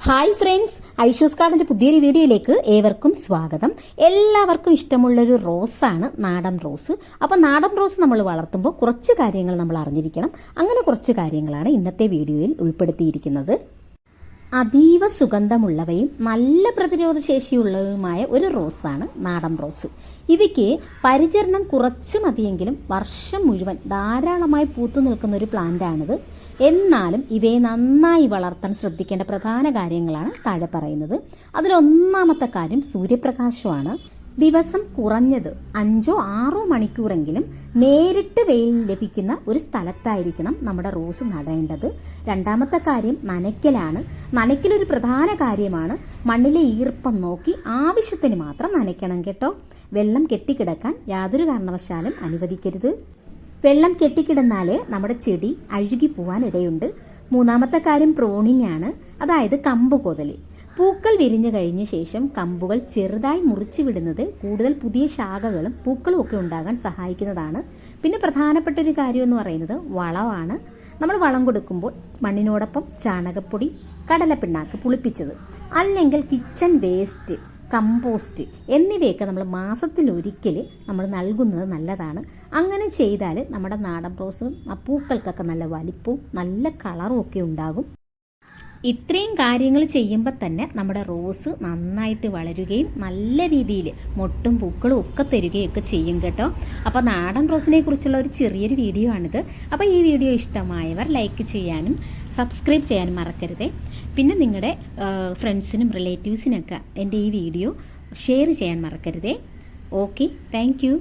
Hi friends, Aishu's ഗാർഡൻ്റെ പുതിയൊരു വീഡിയോയിലേക്ക് ഏവർക്കും സ്വാഗതം. എല്ലാവർക്കും ഇഷ്ടമുള്ളൊരു റോസാണ് നാടൻ റോസ്. അപ്പോൾ നാടൻ റോസ് നമ്മൾ വളർത്തുമ്പോൾ കുറച്ച് കാര്യങ്ങൾ നമ്മൾ അറിഞ്ഞിരിക്കണം. അങ്ങനെ കുറച്ച് കാര്യങ്ങളാണ് ഇന്നത്തെ വീഡിയോയിൽ ഉൾപ്പെടുത്തിയിരിക്കുന്നത്. അതീവ സുഗന്ധമുള്ളവയും നല്ല പ്രതിരോധ ശേഷിയുള്ളവയുമായ ഒരു റോസാണ് നാടൻ റോസ്. ഇവയ്ക്ക് പരിചരണം കുറച്ച് മതിയെങ്കിലും വർഷം മുഴുവൻ ധാരാളമായി പൂത്തു നിൽക്കുന്ന ഒരു പ്ലാന്റാണിത്. എന്നാലും ഇവയെ നന്നായി വളർത്താൻ ശ്രദ്ധിക്കേണ്ട പ്രധാന കാര്യങ്ങളാണ് താഴെ പറയുന്നത്. അതിലൊന്നാമത്തെ കാര്യം സൂര്യപ്രകാശമാണ്. ദിവസം കുറഞ്ഞത് 5-6 മണിക്കൂറെങ്കിലും നേരിട്ട് വെയിൽ ലഭിക്കുന്ന ഒരു സ്ഥലത്തായിരിക്കണം നമ്മുടെ റോസ് നടേണ്ടത്. രണ്ടാമത്തെ കാര്യം നനയ്ക്കലാണ്. നനയ്ക്കലൊരു പ്രധാന കാര്യമാണ്. മണ്ണിലെ ഈർപ്പം നോക്കി ആവശ്യത്തിന് മാത്രം നനയ്ക്കണം കേട്ടോ. വെള്ളം കെട്ടിക്കിടക്കാൻ യാതൊരു കാരണവശാലും അനുവദിക്കരുത്. വെള്ളം കെട്ടിക്കിടന്നാൽ നമ്മുടെ ചെടി അഴുകി പോവാൻ ഇടയുണ്ട്. മൂന്നാമത്തെ കാര്യം പ്രോണിംഗ് ആണ്, അതായത് കമ്പ് കൊതൽ. പൂക്കൾ വിരിഞ്ഞു കഴിഞ്ഞ ശേഷം കമ്പുകൾ ചെറുതായി മുറിച്ചു വിടുന്നത് കൂടുതൽ പുതിയ ശാഖകളും പൂക്കളും ഒക്കെ ഉണ്ടാകാൻ സഹായിക്കുന്നതാണ്. പിന്നെ പ്രധാനപ്പെട്ട ഒരു കാര്യം എന്ന് പറയുന്നത് വളമാണ്. നമ്മൾ വളം കൊടുക്കുമ്പോൾ മണ്ണിനോടൊപ്പം ചാണകപ്പൊടി, കടലപ്പിണ്ണാക്ക് പുളിപ്പിച്ചത്, അല്ലെങ്കിൽ കിച്ചൺ വേസ്റ്റ്, കമ്പോസ്റ്റ് എന്നിവയൊക്കെ നമ്മൾ മാസത്തിലൊരിക്കൽ നമ്മൾ നൽകുന്നത് നല്ലതാണ്. അങ്ങനെ ചെയ്താൽ നമ്മുടെ നാടൻ റോസും ആ പൂക്കൾക്കൊക്കെ നല്ല വലിപ്പവും നല്ല കളറും ഒക്കെ ഉണ്ടാകും. ഇത്രയും കാര്യങ്ങൾ ചെയ്യുമ്പോൾ തന്നെ നമ്മുടെ റോസ് നന്നായിട്ട് വളരുകയും നല്ല രീതിയിൽ മൊട്ടും പൂക്കളും ഒക്കെ തരികയൊക്കെ ചെയ്യും കേട്ടോ. അപ്പോൾ നാടൻ റോസിനെ കുറിച്ചുള്ള ഒരു ചെറിയൊരു വീഡിയോ ആണിത്. അപ്പോൾ ഈ വീഡിയോ ഇഷ്ടമായവർ ലൈക്ക് ചെയ്യാനും സബ്സ്ക്രൈബ് ചെയ്യാനും മറക്കരുതേ. പിന്നെ നിങ്ങളുടെ ഫ്രണ്ട്സിനും റിലേറ്റീവ്സിനൊക്കെ എൻ്റെ ഈ വീഡിയോ ഷെയർ ചെയ്യാൻ മറക്കരുതേ. Okay, thank you.